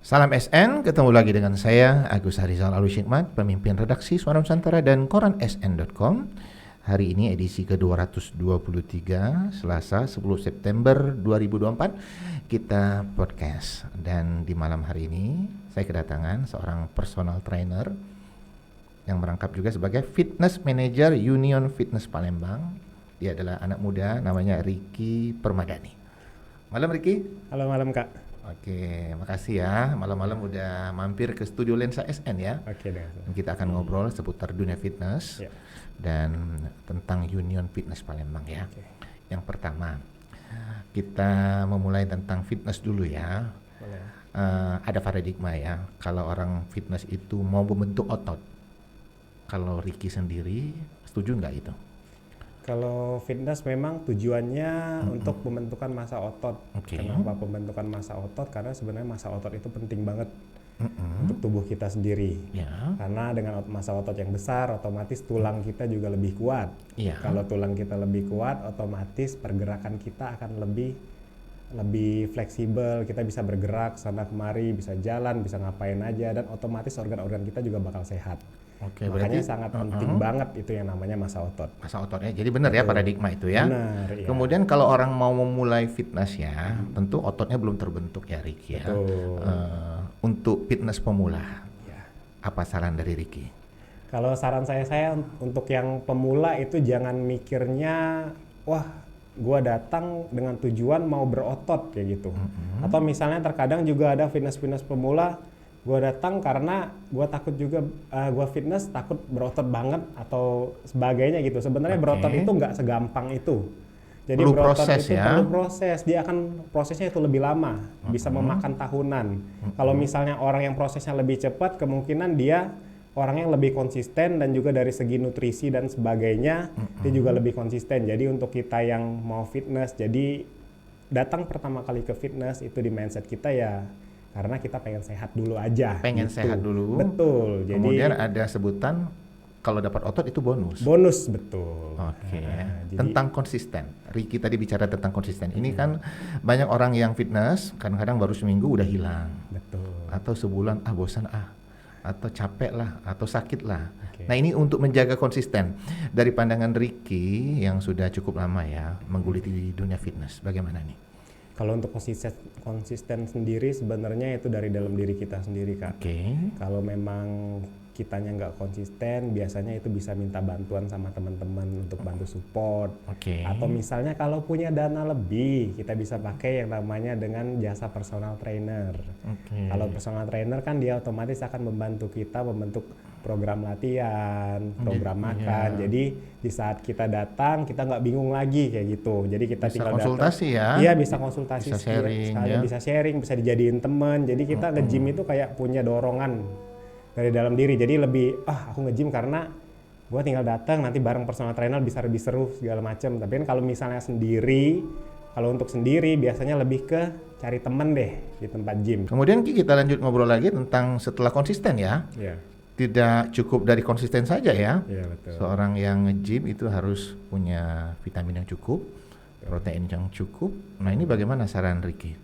Salam SN, ketemu lagi dengan saya Agus Harizal Alushikmat, pemimpin redaksi Suara Nusantara dan koran sn.com. Hari ini edisi ke-223, Selasa 10 September 2024, kita podcast. Dan di malam hari ini saya kedatangan seorang personal trainer yang merangkap juga sebagai fitness manager Union Fitness Palembang. Dia adalah anak muda, namanya Ricky Permadani. Malam Ricky. Halo malam Kak. Oke, makasih ya. Malam-malam udah mampir ke studio Lensa SN ya. Oke deh. Kita akan ngobrol seputar dunia fitness dan tentang Union Fitness Palembang ya. Oke. Yang pertama, kita memulai tentang fitness dulu ya. Boleh. Ada paradigma ya. Kalau orang fitness itu mau membentuk otot. Kalau Ricky sendiri, setuju nggak itu? Kalau fitness memang tujuannya untuk pembentukan massa otot. Oke. Kenapa pembentukan massa otot? Karena sebenarnya massa otot itu penting banget untuk tubuh kita sendiri. Ya. Karena dengan massa otot yang besar, otomatis tulang kita juga lebih kuat. Iya. Kalau tulang kita lebih kuat, otomatis pergerakan kita akan lebih fleksibel. Kita bisa bergerak sana kemari, bisa jalan, bisa ngapain aja, dan otomatis organ-organ kita juga bakal sehat. Oke, Makanya berarti sangat penting banget itu yang namanya massa otot. masa ototnya. Jadi benar ya paradigma itu ya. Benar, iya. Kemudian kalau orang mau memulai fitness ya, tentu ototnya belum terbentuk ya Ricky ya. Betul. Untuk fitness pemula, Ya. apa saran dari Ricky? Kalau saran saya untuk yang pemula itu jangan mikirnya, wah, gua datang dengan tujuan mau berotot kayak gitu. Atau misalnya terkadang juga ada fitness pemula, gua datang karena gua takut juga, gua fitness takut berotot banget atau sebagainya gitu. Sebenarnya berotot itu nggak segampang itu. Jadi Perlu berotot proses itu ya. perlu proses. Dia akan prosesnya itu lebih lama, bisa memakan tahunan. Kalau misalnya orang yang prosesnya lebih cepat, kemungkinan dia orang yang lebih konsisten, dan juga dari segi nutrisi dan sebagainya dia juga lebih konsisten. Jadi untuk kita yang mau fitness, jadi datang pertama kali ke fitness itu di mindset kita ya karena kita pengen sehat dulu aja. Pengen gitu. sehat dulu. Betul. Jadi Kemudian ada sebutan kalau dapat otot itu bonus. bonus, betul. Oke. Jadi Tentang konsisten. Ricky tadi bicara tentang konsisten. Ini kan banyak orang yang fitness kadang-kadang baru seminggu udah hilang. betul. Atau sebulan bosan atau capek lah atau sakit lah. Oke. Nah ini untuk menjaga konsisten dari pandangan Ricky yang sudah cukup lama ya menggeluti dunia fitness, bagaimana nih? Kalau untuk konsisten sendiri sebenarnya itu dari dalam diri kita sendiri, Kak. Oke. Kalau memang kitanya nggak konsisten, biasanya itu bisa minta bantuan sama teman-teman untuk bantu support. Oke. Atau misalnya kalau punya dana lebih, kita bisa pakai yang namanya dengan jasa personal trainer. Oke. Kalau personal trainer kan dia otomatis akan membantu kita membentuk program latihan, program makan. Jadi di saat kita datang, kita nggak bingung lagi kayak gitu. Jadi kita Bisa tinggal konsultasi datang. ya. Iya, bisa konsultasi. Bisa sharing, sekali ya. bisa sharing, bisa dijadiin teman. Jadi kita nge-gym itu kayak punya dorongan dari dalam diri. Jadi lebih, aku nge-gym karena gue tinggal datang, nanti bareng personal trainer bisa lebih seru segala macam. Tapi kan kalau misalnya sendiri, kalau untuk sendiri biasanya lebih ke cari temen deh di tempat gym. Kemudian Ki, kita lanjut ngobrol lagi tentang setelah konsisten ya. Iya, Tidak cukup dari konsisten saja ya. iya betul. Seorang yang nge-gym itu harus punya vitamin yang cukup, protein yang cukup. Nah ini bagaimana saran Ricky?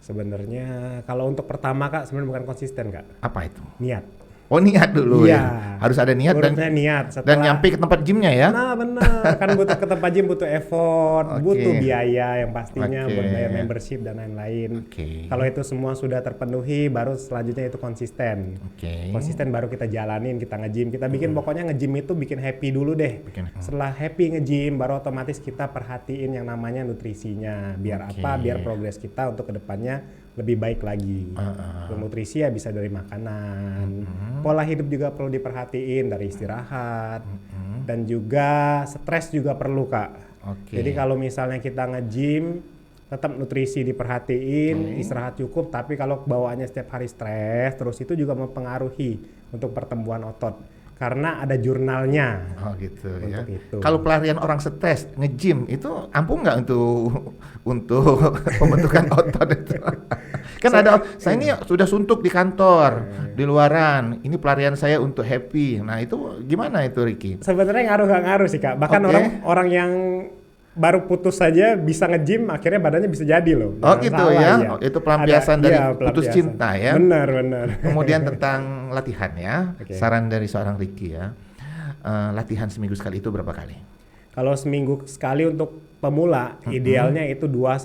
Sebenarnya kalau untuk pertama Kak, sebenarnya bukan konsisten Kak, Apa itu? niat. Oh niat dulu Iya. ya. Harus ada niat dan Urutnya niat. dan nyampe ke tempat gymnya ya. Nah benar, kan butuh ke tempat gym butuh effort, Oke. butuh biaya yang pastinya Oke. buat bayar membership dan lain-lain. Oke. Kalau itu semua sudah terpenuhi, baru selanjutnya itu konsisten. Oke. Konsisten baru kita jalanin, kita nge-gym, kita bikin pokoknya nge-gym itu bikin happy dulu deh. Setelah happy nge-gym, baru otomatis kita perhatiin yang namanya nutrisinya. Biar Oke. apa? Biar progres kita untuk kedepannya lebih baik lagi. Nutrisi ya bisa dari makanan, pola hidup juga perlu diperhatiin, dari istirahat, dan juga stres juga perlu Kak. Oke. Jadi kalau misalnya kita nge-gym, tetap nutrisi diperhatiin, istirahat cukup, tapi kalau bawaannya setiap hari stres, terus itu juga mempengaruhi untuk pertumbuhan otot. Karena ada jurnalnya. Oh gitu ya. Untuk itu. Kalau pelarian orang stres nge-gym itu ampuh nggak untuk pembentukan otot itu? Kan saya ini sudah suntuk di kantor, di luaran. Ini pelarian saya untuk happy. Nah itu gimana itu Ricky? Sebenarnya ngaruh nggak ngaruh sih Kak. Bahkan Oke. orang yang baru putus saja bisa nge-gym, akhirnya badannya bisa jadi loh. Oh Jangan gitu salah, ya, iya. Oh, itu pelampiasan dari putus pelampiasan. cinta ya. Benar, benar. Kemudian tentang latihan ya, Oke. saran dari seorang Ricky ya, latihan seminggu sekali itu berapa kali? Kalau seminggu sekali untuk pemula, idealnya itu 2-3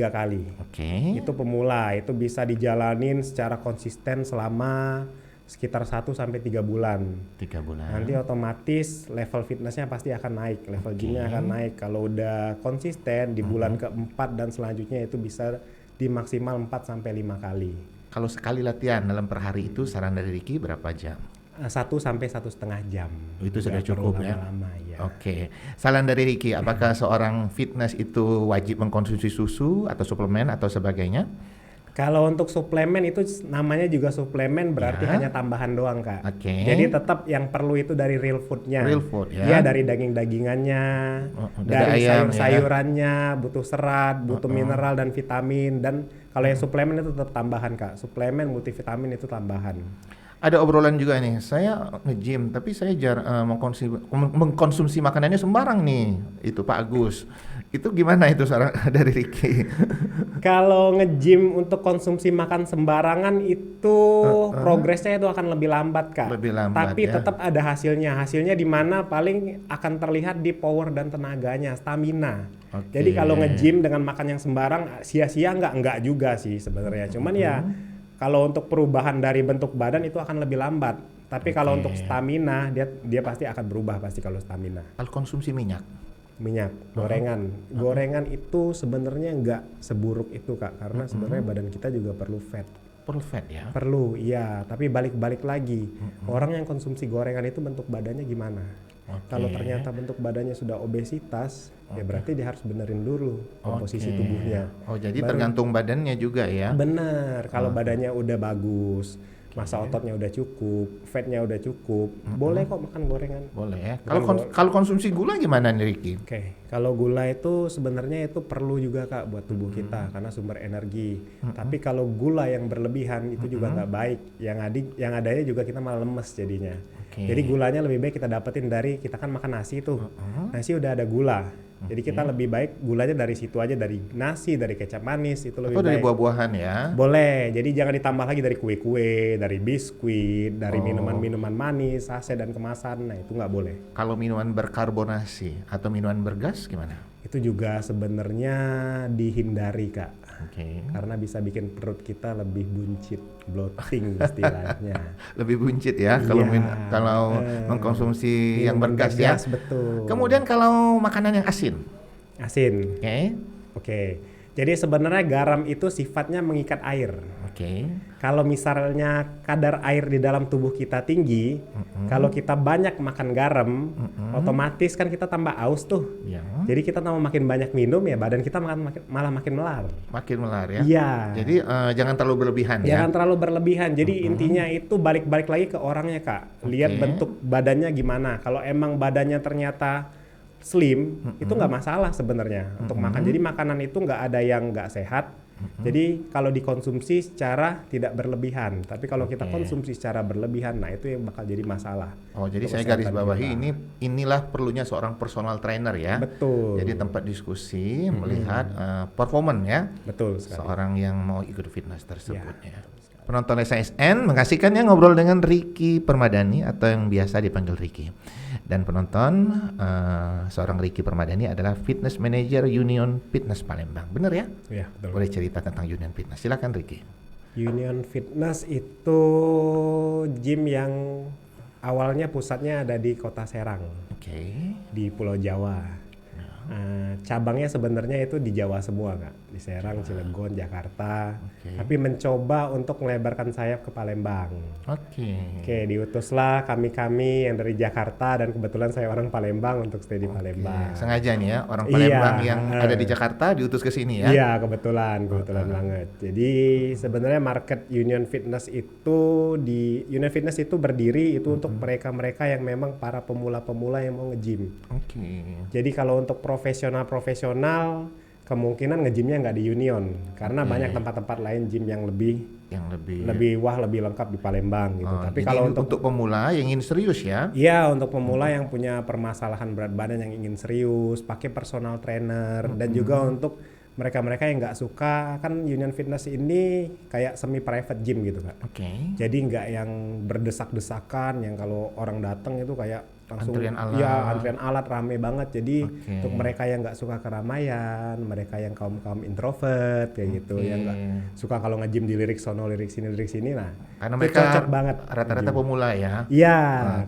kali. Oke. Itu pemula, itu bisa dijalanin secara konsisten selama sekitar 1-3 bulan. 3 bulan. Nanti otomatis level fitnessnya pasti akan naik, level gymnya akan naik. Kalau udah konsisten di bulan keempat dan selanjutnya itu bisa di maksimal 4-5 kali. Kalau sekali latihan dalam per hari itu saran dari Ricky berapa jam? 1-1,5 jam. Itu sudah Nggak perlu cukup ya? lama-lama, ya. Oke. Saran dari Ricky, apakah seorang fitness itu wajib mengkonsumsi susu atau suplemen atau sebagainya? Kalau untuk suplemen itu namanya juga suplemen, berarti Ya. hanya tambahan doang, Kak. Oke. Jadi tetap yang perlu itu dari real foodnya. Real food ya. Iya, dari daging-dagingannya, dada dari ayam, ya. sayur-sayurannya, butuh serat, butuh mineral dan vitamin. Dan kalau yang suplemen itu tetap tambahan, Kak. Suplemen multivitamin itu tambahan. Ada obrolan juga nih, saya nge-gym tapi saya mengkonsumsi makanannya sembarang nih, itu Pak Agus. Itu gimana itu saran dari Ricky? Kalau nge-gym untuk konsumsi makan sembarangan itu progresnya itu akan lebih lambat, Kak. Lebih lambat, Tapi ya. tetap ada hasilnya. Hasilnya di mana paling akan terlihat di power dan tenaganya, stamina. Oke. Jadi kalau nge-gym dengan makan yang sembarang sia-sia enggak juga sih sebenarnya. Cuman ya kalau untuk perubahan dari bentuk badan itu akan lebih lambat. Tapi kalau untuk stamina dia pasti akan berubah pasti kalau stamina. Kalau konsumsi minyak, Gorengan itu sebenarnya nggak seburuk itu, Kak, karena sebenarnya badan kita juga perlu fat. perlu fat ya? Perlu, iya, tapi balik lagi. Orang yang konsumsi gorengan itu bentuk badannya gimana? Oke. Kalau ternyata bentuk badannya sudah obesitas, ya berarti dia harus benerin dulu komposisi Oke. tubuhnya. Oh jadi Baru- tergantung badannya juga ya? Bener, kalau badannya udah bagus, masa ototnya udah cukup, fatnya udah cukup, boleh kok makan gorengan. Boleh ya. Bukan Kalau konsumsi gula gimana nih Ricky? Oke, kalau gula itu sebenarnya itu perlu juga, Kak, buat tubuh kita karena sumber energi. Tapi kalau gula yang berlebihan itu juga nggak baik. Yang adanya juga kita malah lemes jadinya. Oke. Jadi gulanya lebih baik kita dapetin dari kita kan makan nasi tuh. Nasi udah ada gula. Jadi kita lebih baik gulanya dari situ aja, dari nasi, dari kecap manis itu lebih Atau dari baik. buah-buahan ya? Boleh, jadi jangan ditambah lagi dari kue-kue, dari biskuit, dari minuman-minuman manis, saset dan kemasan. Nah itu nggak boleh. Kalau minuman berkarbonasi atau minuman bergas gimana? Itu juga sebenarnya dihindari, Kak, Oke. karena bisa bikin perut kita lebih buncit, bloating istilahnya. Lebih buncit ya kalau Iya. kalau mengkonsumsi yang Minuman bergas ya. betul. Kemudian kalau makanan yang asin, Asin. oke? Oke. Jadi sebenarnya garam itu sifatnya mengikat air. Oke. Kalau misalnya kadar air di dalam tubuh kita tinggi, kalau kita banyak makan garam, otomatis kan kita tambah aus tuh. Ya. Jadi kita tambah makin banyak minum ya badan kita malah makin melar. Makin melar ya. Iya. Jadi jangan terlalu berlebihan Jangan ya. terlalu berlebihan. Jadi intinya itu balik lagi ke orangnya, Kak. Lihat Oke. bentuk badannya gimana. Kalau emang badannya ternyata slim, itu nggak masalah sebenarnya untuk makan. Jadi makanan itu nggak ada yang nggak sehat. Jadi kalau dikonsumsi secara tidak berlebihan. Tapi kalau kita Oke. konsumsi secara berlebihan, nah itu yang bakal jadi masalah. Oh, jadi Untuk saya garis kesehatan bawahi kita. inilah perlunya seorang personal trainer ya. Betul. Jadi tempat diskusi melihat performan ya Betul sekali. seorang yang mau ikut fitness tersebut Ya, ya. Penonton SASN mengasihkan ya ngobrol dengan Ricky Permadani atau yang biasa dipanggil Ricky. Dan penonton seorang Ricky Permadani adalah fitness manager Union Fitness Palembang. Benar ya? Iya, betul. Boleh cerita tentang Union Fitness. Silakan Ricky. Union Fitness itu gym yang awalnya pusatnya ada di Kota Serang, Oke. di Pulau Jawa. Cabangnya sebenarnya itu di Jawa semua, Kak, di Serang, Cilegon, Jakarta. Oke. Tapi mencoba untuk melebarkan sayap ke Palembang. Oke. Oke, diutuslah kami yang dari Jakarta dan kebetulan saya orang Palembang untuk stay di Palembang. Sengaja nih ya orang Iya, Palembang yang ada di Jakarta diutus ke sini ya. Iya, kebetulan banget. Jadi sebenarnya market Union Fitness itu berdiri itu untuk mereka-mereka yang memang para pemula-pemula yang mau nge-gym. Oke. Jadi kalau untuk profesional kemungkinan nge-gymnya nggak di Union karena Oke. banyak tempat-tempat lain gym yang lebih lebih lebih lengkap di Palembang gitu. Tapi jadi kalau untuk pemula yang ingin serius ya. iya, untuk pemula yang punya permasalahan berat badan yang ingin serius, pakai personal trainer, dan juga untuk mereka-mereka yang nggak suka, kan Union Fitness ini kayak semi private gym gitu Kak. Oke. Jadi nggak yang berdesak-desakan, yang kalau orang datang itu kayak langsung Antrian alat. iya, antrian alat rame banget. Jadi Oke. untuk mereka yang nggak suka keramaian, mereka yang kaum introvert kayak gitu, Oke. yang nggak suka kalau nge-gym dilirik sono lirik sini, nah Karena itu mereka cocok banget. rata-rata pemula ya. Iya,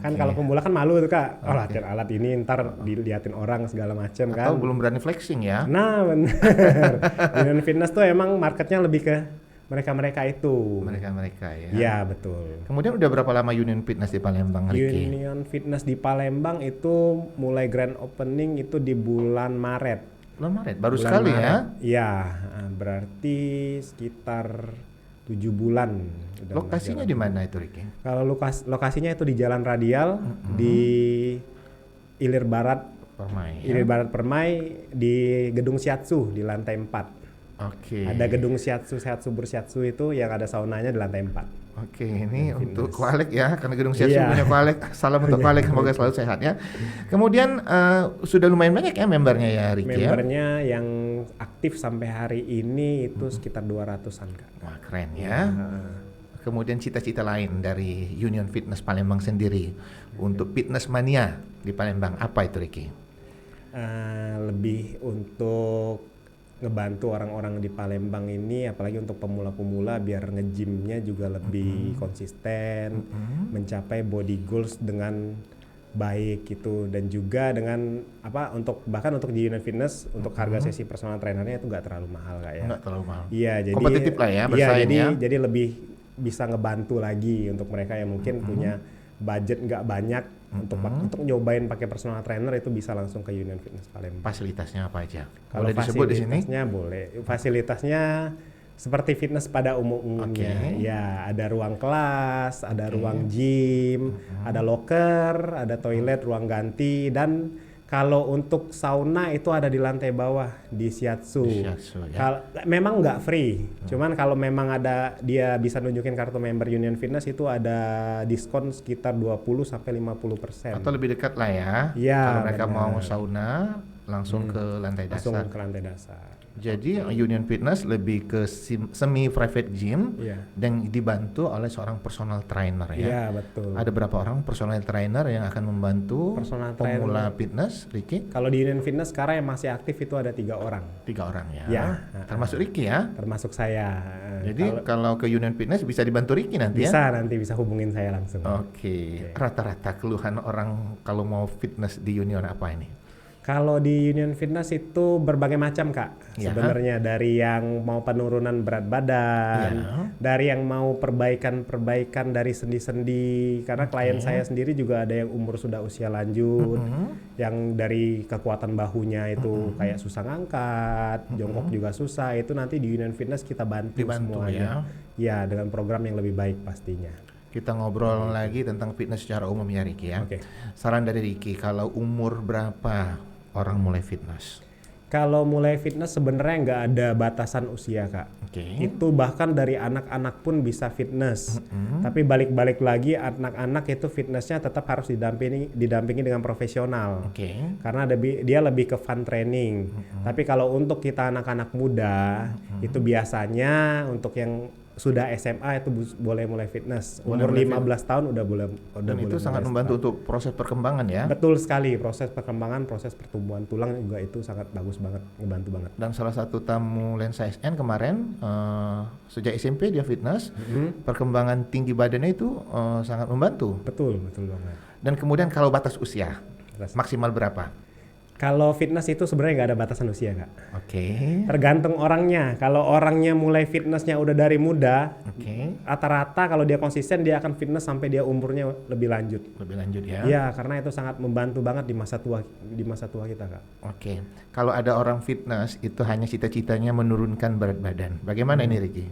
kan Oke. kalau pemula kan malu tuh Kak. Oh, latihan alat ini ntar diliatin orang segala macam kan. Atau belum berani flexing ya. Nah, bener. Union Fitness tuh emang marketnya lebih ke mereka-mereka itu. Mereka ya. Iya, betul. Kemudian udah berapa lama Union Fitness di Palembang, Ricky? Union Fitness di Palembang itu mulai grand opening itu di bulan Maret. Bulan Maret, baru Bulan sekali ya. Maret. Iya, berarti sekitar 7 bulan. udah Lokasinya jalan. di mana itu, Ricky? Kalau lokasinya itu di Jalan Radial di Ilir Barat, Permai. Ilir Barat Permai di Gedung Shiatsu di lantai 4. Oke. Ada gedung Shiatsu Shiatsu itu yang ada saunanya di lantai 4. Oke, ini Union untuk Fitness. Kualek ya, karena gedung Shiatsu Iya. punya Kualek. Salam untuk Kualek, semoga selalu sehat ya. Kemudian sudah lumayan banyak ya membernya ya, Ricky ya? Membernya yang aktif sampai hari ini itu sekitar 200-an Kak. Wah, keren ya. Kemudian cita-cita lain dari Union Fitness Palembang sendiri untuk fitness mania di Palembang apa itu, Ricky? Lebih untuk ngebantu orang-orang di Palembang ini, apalagi untuk pemula-pemula biar nge-gymnya juga lebih konsisten, mencapai body goals dengan baik gitu, dan juga dengan bahkan untuk di Union Fitness untuk harga sesi personal trainernya itu nggak terlalu mahal Kak ya. Nggak terlalu mahal. Iya, jadi Kompetitif lah ya, iya, bersaing ya. jadi lebih bisa ngebantu lagi untuk mereka yang mungkin punya budget nggak banyak untuk nyobain pakai personal trainer, itu bisa langsung ke Union Fitness Palembang. Fasilitasnya apa aja? Kalau Boleh disebut di sini? fasilitasnya boleh. Fasilitasnya seperti fitness pada umumnya. Oke. Ya, ada ruang kelas, ada ruang gym, ada locker, ada toilet, ruang ganti, dan kalau untuk sauna itu ada di lantai bawah di Shiatsu. Di Shiatsu, ya. Memang nggak free, cuman kalau memang dia bisa nunjukin kartu member Union Fitness itu ada diskon sekitar 20-50%. Atau lebih dekat lah ya. Iya, Kalau mereka benar. mau sauna langsung ke lantai Langsung dasar. ke lantai dasar. Jadi Union Fitness lebih ke semi private gym Iya. dan dibantu oleh seorang personal trainer ya. Iya, betul. Ada berapa orang personal trainer yang akan membantu Personal pemula fitness, Ricky? Kalau di Union Fitness sekarang yang masih aktif itu ada 3 orang, 3 orang ya. Ya. Termasuk Ricky ya. termasuk saya. Jadi kalau ke Union Fitness bisa dibantu Ricky nanti bisa ya. nanti bisa hubungin saya langsung. Oke. Rata-rata keluhan orang kalau mau fitness di Union apa ini? Kalau di Union Fitness itu berbagai macam Kak. Ya. Sebenarnya dari yang mau penurunan berat badan, Ya. dari yang mau perbaikan dari sendi-sendi. Karena klien saya sendiri juga ada yang umur sudah usia lanjut, yang dari kekuatan bahunya itu kayak susah ngangkat, jongkok juga susah. Itu nanti di Union Fitness kita bantu semuanya. Ya, dengan program yang lebih baik pastinya. Kita ngobrol lagi tentang fitness secara umum ya, Ricky ya. Oke. Saran dari Ricky, kalau umur berapa orang mulai fitness? Kalau mulai fitness sebenarnya nggak ada batasan usia Kak. Oke. Itu bahkan dari anak-anak pun bisa fitness. Tapi balik-balik lagi anak-anak itu fitnessnya tetap harus didampingi dengan profesional. Oke. Karena dia lebih ke fun training. Tapi kalau untuk kita anak-anak muda itu biasanya untuk yang sudah SMA itu boleh mulai fitness. Umur 15 tahun udah boleh. Dan itu sangat membantu untuk proses perkembangan ya. Betul sekali, proses perkembangan, proses pertumbuhan tulang juga itu sangat bagus banget, ngebantu banget. Dan salah satu tamu Lensa SN kemarin sejak SMP dia fitness, perkembangan tinggi badannya itu sangat membantu. Betul banget. Dan kemudian kalau batas usia Batas. maksimal berapa? Kalau fitness itu sebenarnya nggak ada batasan usia Kak. Oke. Tergantung orangnya. Kalau orangnya mulai fitnessnya udah dari muda, Oke. rata-rata kalau dia konsisten dia akan fitness sampai dia umurnya lebih lanjut. Lebih lanjut ya. Iya, karena itu sangat membantu banget di masa tua kita Kak. Oke. Kalau ada orang fitness itu hanya cita-citanya menurunkan berat badan. Bagaimana ini, Ricky?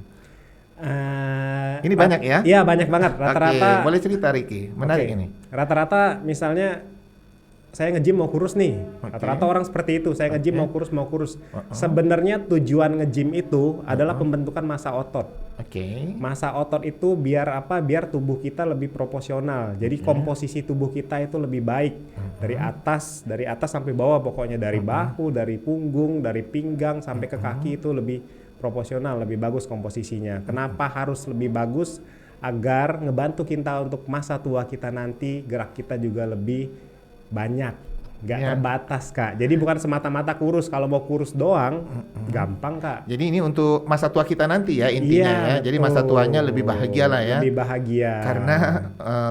Ini banyak ya? Iya banyak banget. Rata-rata. Oke, boleh cerita Ricky. Menarik Oke. ini. Rata-rata misalnya saya nge-gym mau kurus nih. Rata-rata orang seperti itu, saya nge-gym mau kurus. Sebenarnya tujuan nge-gym itu adalah pembentukan masa otot. Masa otot itu biar apa? Biar tubuh kita lebih proporsional. Jadi komposisi tubuh kita itu lebih baik dari atas sampai bawah, pokoknya dari bahu, dari punggung, dari pinggang sampai ke kaki itu lebih proporsional, lebih bagus komposisinya. Kenapa harus lebih bagus? Agar ngebantu kita untuk masa tua kita nanti, gerak kita juga lebih banyak, nggak terbatas Kak. Jadi bukan semata-mata kurus. Kalau mau kurus doang, gampang Kak. Jadi ini untuk masa tua kita nanti ya intinya ya. Jadi masa tuanya lebih bahagia lah ya. Lebih bahagia. Karena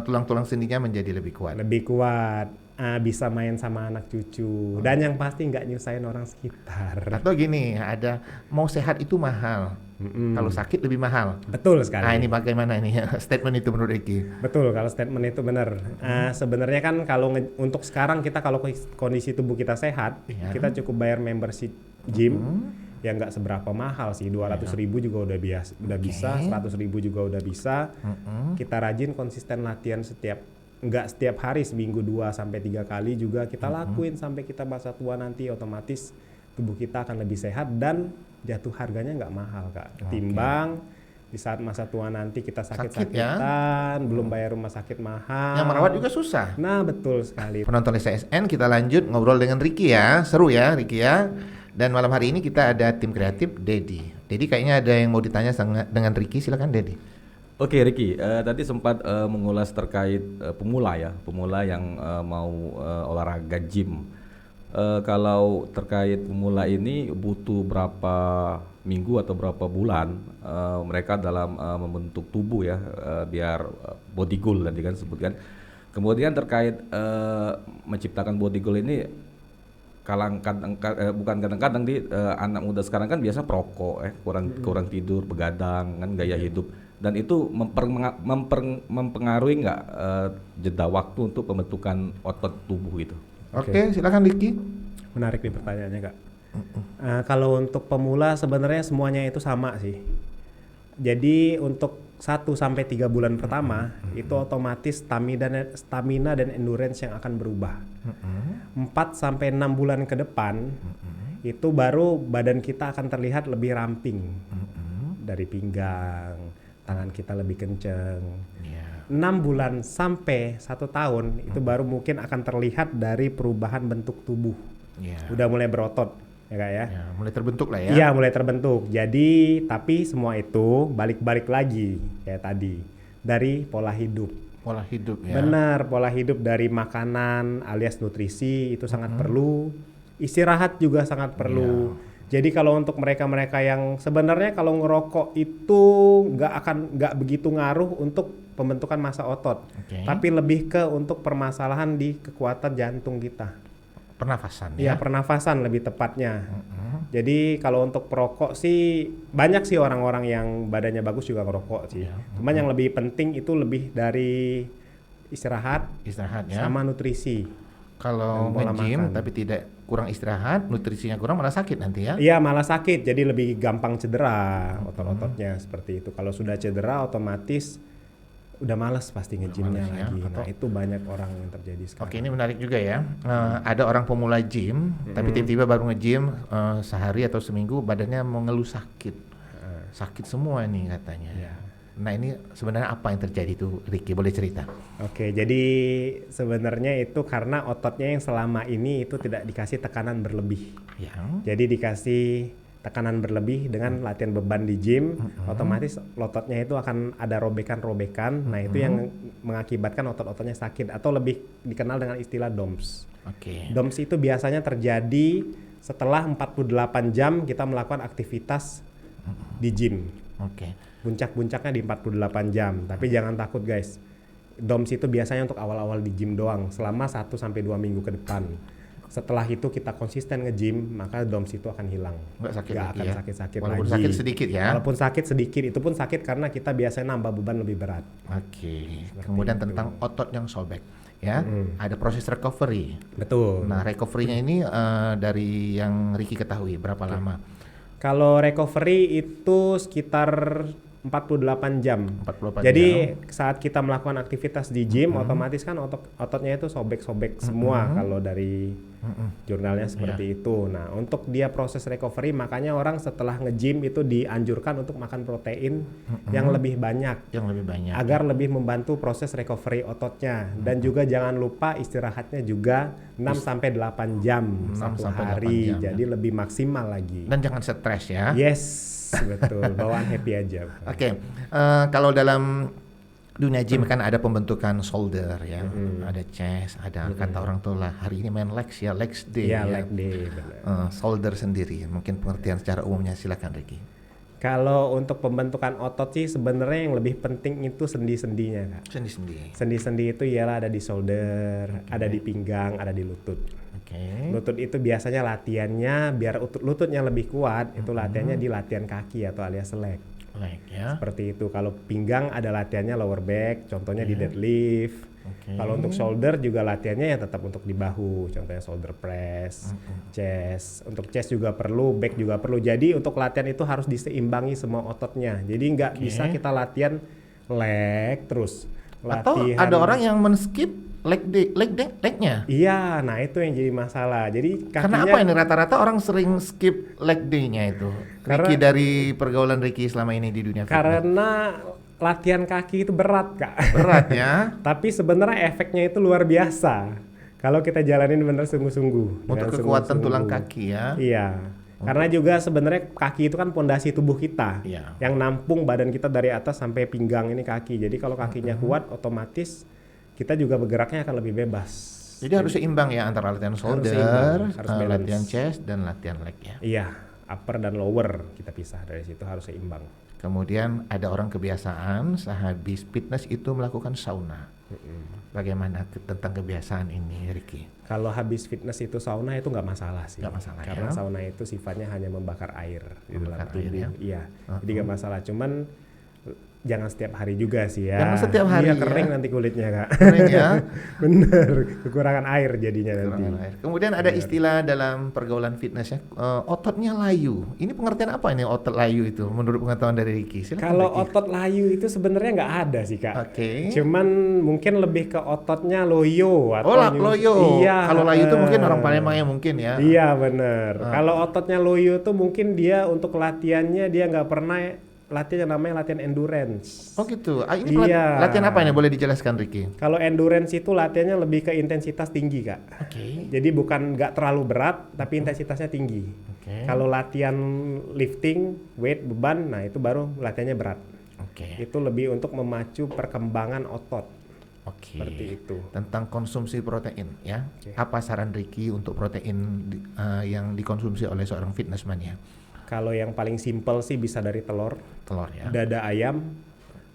tulang-tulang sendinya menjadi lebih kuat. Lebih kuat. Bisa main sama anak cucu. Dan yang pasti nggak nyusahin orang sekitar. Atau gini, ada mau sehat itu mahal. Kalau sakit lebih mahal. Betul sekali. Nah ini bagaimana ini statement itu menurut Ricky? Betul, kalau statement itu benar. Sebenarnya kan kalau untuk sekarang kita kalau kondisi tubuh kita sehat, kita cukup bayar membership gym yang nggak seberapa mahal sih, 200.000 juga udah bisa, 100.000 juga udah bisa. Kita rajin konsisten latihan nggak setiap hari, seminggu 2-3 kali juga kita lakuin sampai kita masa tua nanti, otomatis tubuh kita akan lebih sehat dan jatuh harganya nggak mahal Kak. Ketimbang di saat masa tua nanti kita sakit-sakitan, belum bayar rumah sakit mahal. Yang merawat juga susah. Nah betul sekali. Penonton SN, kita lanjut ngobrol dengan Ricky ya. Seru ya Ricky ya. Dan malam hari ini kita ada tim kreatif Dedi. Dedi kayaknya ada yang mau ditanya dengan Ricky, silakan Dedi. Oke Ricky, tadi sempat mengulas terkait pemula yang mau olahraga gym. Kalau terkait pemula ini butuh berapa minggu atau berapa bulan mereka dalam membentuk tubuh ya, biar body goal tadi kan sebutkan. Kemudian terkait menciptakan body goal ini bukan kadang-kadang di anak muda sekarang kan biasa perokok, kurang tidur, begadang kan, gaya hidup, dan itu mempengaruhi nggak jeda waktu untuk pembentukan otot tubuh itu? Oke, silakan Ricky. Menarik nih pertanyaannya Kak. Kalau untuk pemula sebenarnya semuanya itu sama sih. Jadi untuk 1-3 bulan pertama itu otomatis stamina dan endurance yang akan berubah. 4-6 bulan ke depan itu baru badan kita akan terlihat lebih ramping. Dari pinggang, tangan kita lebih kenceng. 6 bulan sampai 1 tahun itu baru mungkin akan terlihat dari perubahan bentuk tubuh. Udah mulai berotot ya Kak ya. Mulai terbentuk lah ya. Iya, mulai terbentuk. Jadi tapi semua itu balik lagi kayak tadi dari pola hidup. Pola hidup ya. Benar, pola hidup dari makanan alias nutrisi itu sangat perlu. Istirahat juga sangat perlu. Jadi kalau untuk mereka-mereka yang sebenarnya kalau ngerokok itu nggak begitu ngaruh untuk pembentukan massa otot, tapi lebih ke untuk permasalahan di kekuatan jantung kita. Pernafasan ya? Pernafasan lebih tepatnya. Jadi kalau untuk perokok sih banyak sih orang-orang yang badannya bagus juga ngerokok sih. Cuman yang lebih penting itu lebih dari istirahat ya, sama nutrisi. Kalau nge-gym tapi tidak kurang istirahat, nutrisinya kurang, malah sakit nanti ya? Iya, malah sakit. Jadi lebih gampang cedera otot-ototnya seperti itu. Kalau sudah cedera otomatis udah males pasti nge-gymnya lagi. Nah itu banyak orang yang terjadi sekarang. Oke, ini menarik juga ya. Ada orang pemula gym, tapi tiba-tiba baru nge-gym sehari atau seminggu badannya mengeluh sakit. Sakit semua nih katanya. Nah ini sebenarnya apa yang terjadi tuh Ricky, boleh cerita? Oke, jadi sebenarnya itu karena ototnya yang selama ini itu tidak dikasih tekanan berlebih. Jadi dikasih tekanan berlebih dengan latihan beban di gym, otomatis ototnya itu akan ada robekan-robekan. Nah itu yang mengakibatkan otot-ototnya sakit atau lebih dikenal dengan istilah DOMS. DOMS itu biasanya terjadi setelah 48 jam kita melakukan aktivitas di gym. Puncak-puncaknya di 48 jam, tapi jangan takut guys. DOMS itu biasanya untuk awal-awal di gym doang, selama 1-2 minggu ke depan. Setelah itu kita konsisten nge-gym, maka DOMS itu akan hilang. Nggak akan sakit-sakit lagi. Walaupun sakit sedikit ya? Walaupun sakit sedikit, itu pun sakit karena kita biasanya nambah beban lebih berat. Kemudian tentang otot yang sobek ya, ada proses recovery. Betul. Nah recovery-nya ini dari yang Ricky ketahui berapa lama? Kalau recovery itu sekitar 48 jam. 48 Jadi jam. saat kita melakukan aktivitas di gym, otomatis kan ototnya itu sobek-sobek semua kalau dari jurnalnya seperti itu. Nah, untuk dia proses recovery, makanya orang setelah nge-gym itu dianjurkan untuk makan protein yang lebih banyak. Yang lebih banyak. Agar lebih membantu proses recovery ototnya. Dan juga jangan lupa istirahatnya juga 6-8 jam 6 satu sampai 8 hari. jam, Jadi lebih maksimal lagi. Dan jangan stres ya. Yes, betul. Bawaan happy aja. Oke, kalau dalam dunia gym kan ada pembentukan shoulder ya, ada chest, ada kata orang tua lah hari ini main legs ya, legs day Iya, ya. leg day, benar. Shoulder sendiri, mungkin pengertian secara umumnya, silakan Ricky. Kalau untuk pembentukan otot sih sebenarnya yang lebih penting itu sendi-sendinya, Kak. Sendi-sendi. Sendi-sendi itu ialah ada di shoulder, ada di pinggang, ada di lutut. Oke. Lutut itu biasanya latihannya biar lututnya lebih kuat, itu latihannya di latihan kaki atau alias leg. Leg ya. Seperti itu. Kalau pinggang ada latihannya lower back, contohnya di deadlift. Oke. Kalau untuk shoulder juga latihannya ya tetap untuk di bahu, contohnya shoulder press, chest. Untuk chest juga perlu, back juga perlu. Jadi untuk latihan itu harus diseimbangi semua ototnya. Jadi nggak bisa kita latihan leg terus. Atau ada orang yang men-skip legnya. Iya, nah itu yang jadi masalah. Jadi Karena kakinya apa ini rata-rata orang sering skip leg day-nya itu? Ricky, dari pergaulan Ricky selama ini di dunia fitness. karena latihan kaki itu berat, Kak. Berat ya. Tapi sebenarnya efeknya itu luar biasa. Kalau kita jalanin bener sungguh-sungguh. Untuk dengan kekuatan sungguh-sungguh. tulang kaki ya. Iya. Karena juga sebenarnya kaki itu kan pondasi tubuh kita. Iya. Yang nampung badan kita dari atas sampai pinggang ini kaki. Jadi kalau kakinya kuat, otomatis kita juga bergeraknya akan lebih bebas. Jadi harus seimbang ya antara latihan shoulder, seimbang, harus balance. latihan chest dan latihan leg ya. Iya, upper dan lower kita pisah dari situ, harus seimbang. Kemudian ada orang kebiasaan sehabis fitness itu melakukan sauna. Bagaimana tentang kebiasaan ini, Ricky? Kalau habis fitness itu sauna itu nggak masalah sih. Nggak masalah Karena ya? sauna itu sifatnya hanya membakar air di dalam Membakar tubuh. air ya? Iya. Jadi nggak masalah. Cuman jangan setiap hari juga sih ya. Jangan setiap hari Iya, ya? kering nanti kulitnya, Kak. Keren ya? Bener, kekurangan air jadinya nanti. Kekurangan air. Kemudian ada istilah dalam pergaulan fitness ya, ototnya layu. Ini pengertian apa ini otot layu itu menurut pengetahuan dari Ricky? Silakan, Kalau Ricky. otot layu itu sebenarnya nggak ada sih, Kak. Oke. Cuman mungkin lebih ke ototnya loyo atau loyo. Iya. Kalau layu itu mungkin orang Palembang ya mungkin ya. Iya bener. Kalau ototnya loyo tuh mungkin dia untuk latihannya dia nggak pernah latihan yang namanya latihan endurance. Oh gitu. Ini Iya. latihan apa ini boleh dijelaskan Ricky? Kalau endurance itu latihannya lebih ke intensitas tinggi, Kak. Oke. Jadi bukan nggak terlalu berat tapi intensitasnya tinggi. Oke. Kalau latihan lifting, weight, beban, nah itu baru latihannya berat. Oke. Itu lebih untuk memacu perkembangan otot. Oke. Seperti itu. Tentang konsumsi protein ya. Oke. Apa saran Ricky untuk protein yang dikonsumsi oleh seorang fitnessman ya? Kalau yang paling simpel sih bisa dari telur, Telur ya. dada ayam,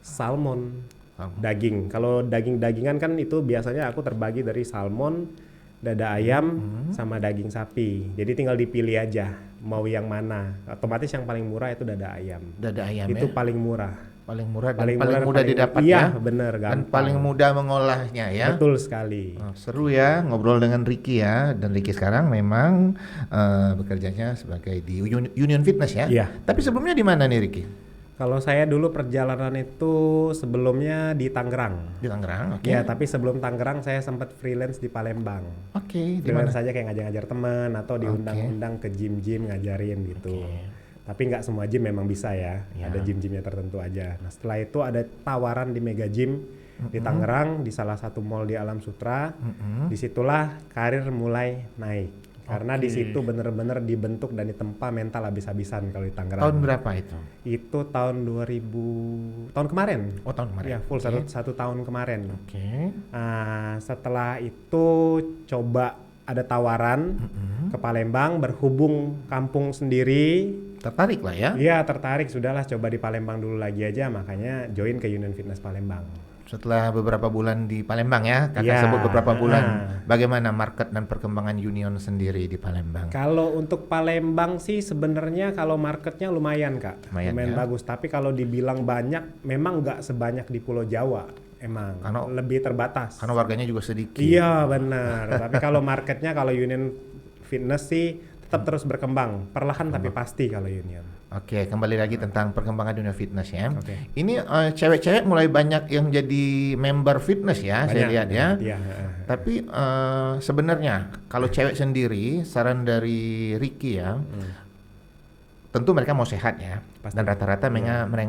salmon, Salmon. daging. Kalau daging-dagingan kan itu biasanya aku terbagi dari salmon, dada ayam, sama daging sapi. Jadi tinggal dipilih aja mau yang mana. Otomatis yang paling murah itu dada ayam. Dada ayam Itu ya. paling murah. Paling murah dan Paling paling murah, mudah paling- didapat iya, ya. bener, Dan gampang. paling mudah mengolahnya ya. Betul sekali. Oh, seru ya ngobrol dengan Ricky ya. Dan Ricky sekarang memang bekerjanya sebagai di Union Fitness ya. Iya. Tapi sebelumnya di mana nih Ricky? Kalau saya dulu perjalanan itu sebelumnya di Tangerang. Di Tangerang. Oke. Ya, tapi sebelum Tangerang saya sempat freelance di Palembang. Oke. Di mana? Freelance saja kayak ngajar-ngajar teman atau diundang-undang ke gym-gym ngajarin gitu. Oke. Tapi nggak semua gym memang bisa ya. Ya. Ada gym-gymnya tertentu aja. Nah setelah itu ada tawaran di Mega Gym di Tangerang di salah satu mall di Alam Sutra. Disitulah karir mulai naik. Karena di situ bener-bener dibentuk dan ditempa mental habis-habisan kalau di Tangerang. Tahun berapa itu? Itu tahun 2000 tahun kemarin. Oh tahun kemarin. Ya full Oke. satu tahun kemarin. Oke. Setelah itu coba ada tawaran ke Palembang, berhubung kampung sendiri. Tertarik lah ya. Iya tertarik, sudahlah coba di Palembang dulu lagi aja, makanya join ke Union Fitness Palembang. Setelah beberapa bulan di Palembang ya, kakak Ya, sebut beberapa bulan. Bagaimana market dan perkembangan Union sendiri di Palembang? Kalau untuk Palembang sih sebenarnya kalau marketnya lumayan, Kak, Lumayan, ya. bagus. Tapi kalau dibilang banyak, memang nggak sebanyak di Pulau Jawa, emang Karena- lebih terbatas. Karena warganya juga sedikit. Iya benar. Tapi kalau marketnya kalau Union Fitness sih tetap terus berkembang, perlahan tapi pasti kalau Union. Oke, kembali lagi tentang perkembangan dunia fitness ya. Oke. Ini cewek-cewek mulai banyak yang jadi member fitness ya, saya Banyak, lihat ya. Iya. Tapi sebenarnya kalau cewek sendiri, saran dari Ricky ya, tentu mereka mau sehat ya. Pasti. Dan rata-rata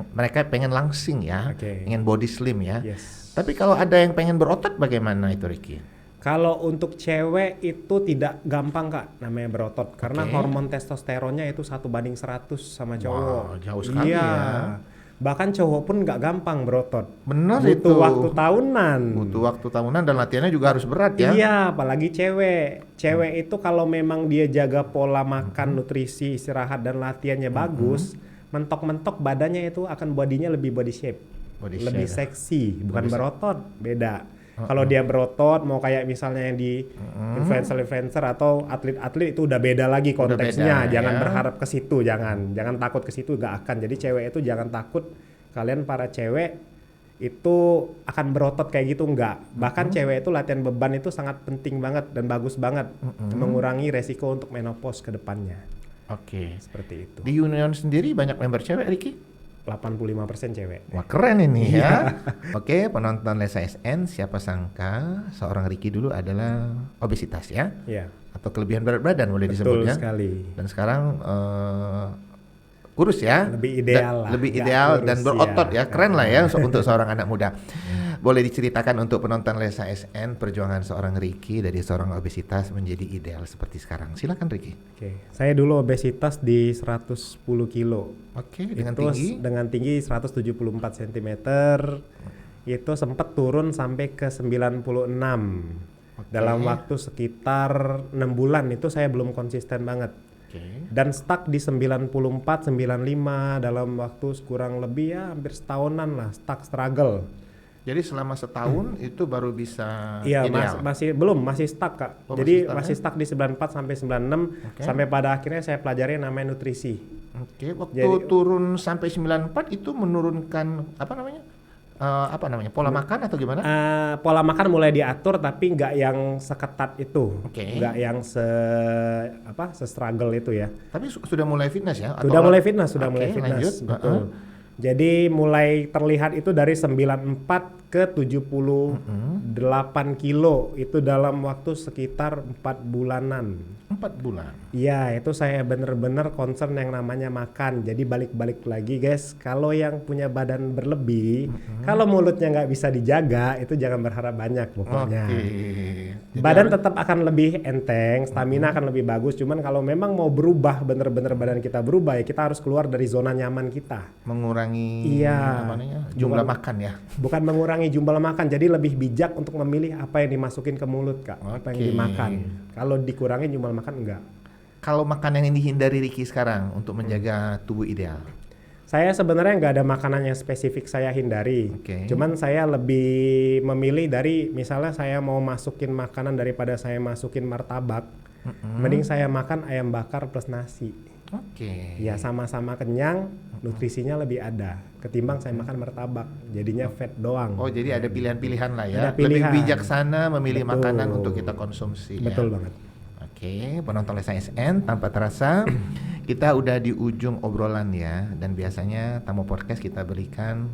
mereka pengen langsing ya, Oke. pengen body slim ya. Yes. Tapi kalau ada yang pengen berotot bagaimana itu Ricky? Kalau untuk cewek itu tidak gampang Kak namanya berotot karena Oke. hormon testosteronnya itu 1:100 sama cowok. Wah, jauh sekali iya. ya. Bahkan cowok pun nggak gampang berotot. Benar Butuh itu. waktu tahunan. Butuh waktu tahunan dan latihannya juga harus berat ya. Iya, apalagi cewek. Cewek itu kalau memang dia jaga pola makan, nutrisi, istirahat dan latihannya bagus, mentok-mentok badannya itu akan bodinya lebih body shape. Body Lebih shape. seksi, bukan Body berotot, beda. Kalau dia berotot mau kayak misalnya yang di influencer atau atlet-atlet itu udah beda lagi Udah konteksnya. beda, Jangan ya. berharap ke situ, jangan takut ke situ, gak akan. Jadi cewek itu jangan takut kalian para cewek itu akan berotot kayak gitu, enggak. Bahkan cewek itu latihan beban itu sangat penting banget dan bagus banget mengurangi resiko untuk menopause ke depannya. Oke. Seperti itu. Di Union sendiri banyak member cewek Ricky? 85% cewek. Wah keren ini ya. Oke, penonton Lensa SN, siapa sangka seorang Ricky dulu adalah obesitas ya, Iya. atau kelebihan berat badan boleh Betul disebut ya. sekali. Dan sekarang kurus ya. Lebih ideal lah. Lebih Nggak ideal kurus, dan berotot iya. ya. Keren lah ya untuk seorang anak muda. Boleh diceritakan untuk penonton Lensa SN perjuangan seorang Ricky dari seorang obesitas menjadi ideal seperti sekarang. Silakan Ricky. Oke, saya dulu obesitas di 110 kilo. Oke, dengan Itu tinggi dengan tinggi 174 cm. Itu sempat turun sampai ke 96. Oke. Dalam waktu sekitar 6 bulan itu saya belum konsisten banget. Oke. Dan stuck di 94, 95 dalam waktu kurang lebih ya hampir setahunan lah, stuck struggle. Jadi selama setahun itu baru bisa Iya, ideal. masih stuck Kak. Oh, Jadi masih stuck, masih stuck di 94 sampai 96 Oke. sampai pada akhirnya saya pelajari namanya nutrisi. Oke, waktu Jadi- turun sampai 94 itu menurunkan apa namanya? Pola makan atau gimana? Pola makan mulai diatur tapi nggak yang seketat itu, Oke. nggak yang se-struggle itu ya. Tapi sudah mulai fitness ya? Atau Sudah mulai fitness, Oke, lanjut. fitness, betul. Jadi mulai terlihat itu dari 94 ke 78 kilo itu dalam waktu sekitar 4 bulanan. 4 bulan. Iya, itu saya bener-bener concern yang namanya makan. Jadi balik-balik lagi guys, kalau yang punya badan berlebih, kalau mulutnya nggak bisa dijaga, itu jangan berharap banyak pokoknya. Oke. Jadi Badan harus tetap akan lebih enteng, stamina akan lebih bagus. Cuman kalau memang mau berubah, bener-bener badan kita berubah, ya kita harus keluar dari zona nyaman kita. mengurangi Iya. jumlah Bukan- makan ya. Bukan mengurangi jumlah makan, jadi lebih bijak untuk memilih apa yang dimasukin ke mulut Kak, apa Oke. yang dimakan. Kalau dikurangin jumlah makan enggak. Kalau makanan yang dihindari Ricky sekarang untuk menjaga tubuh ideal. Saya sebenarnya nggak ada makanan yang spesifik saya hindari. Oke. Cuman saya lebih memilih dari misalnya saya mau masukin makanan daripada saya masukin martabak, mending saya makan ayam bakar plus nasi. Oke. Ya sama-sama kenyang, nutrisinya lebih ada ketimbang saya makan martabak, jadinya fat doang. Oh, jadi ada pilihan-pilihan lah ya. Ada pilihan. Lebih bijaksana memilih Betul. makanan untuk kita konsumsi. Betul ya. banget. Oke, penonton Lensa SN, tanpa terasa kita udah di ujung obrolan ya, dan biasanya tamu podcast kita berikan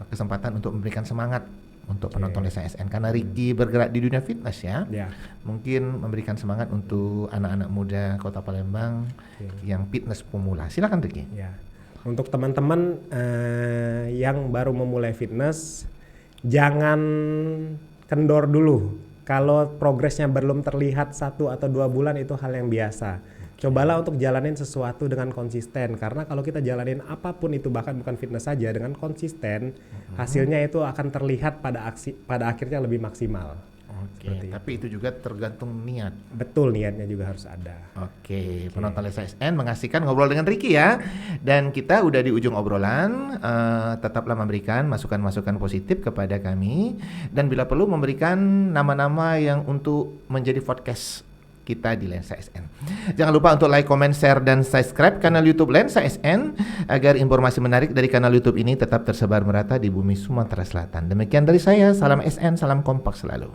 kesempatan untuk memberikan semangat untuk penonton Lensa SN karena Ricky bergerak di dunia fitness ya. Ya. Mungkin memberikan semangat untuk anak-anak muda Kota Palembang yang fitness pemula. Silakan Ricky. Ya, untuk teman-teman yang baru memulai fitness, jangan kendor dulu. Kalau progresnya belum terlihat 1 atau 2 bulan itu hal yang biasa. Cobalah untuk jalanin sesuatu dengan konsisten, karena kalau kita jalanin apapun itu, bahkan bukan fitness saja, dengan konsisten, hasilnya itu akan terlihat pada akhirnya lebih maksimal. Oke, Seperti tapi itu juga tergantung niat. Betul, niatnya juga harus ada. Oke, penonton Lensa SN mengasihkan ngobrol dengan Ricky ya. Dan kita udah di ujung obrolan, tetaplah memberikan masukan-masukan positif kepada kami. Dan bila perlu memberikan nama-nama yang untuk menjadi podcast kita di Lensa SN. Jangan lupa untuk like, comment, share, dan subscribe kanal YouTube Lensa SN agar informasi menarik dari kanal YouTube ini tetap tersebar merata di bumi Sumatera Selatan. Demikian dari saya, salam SN, salam kompak selalu.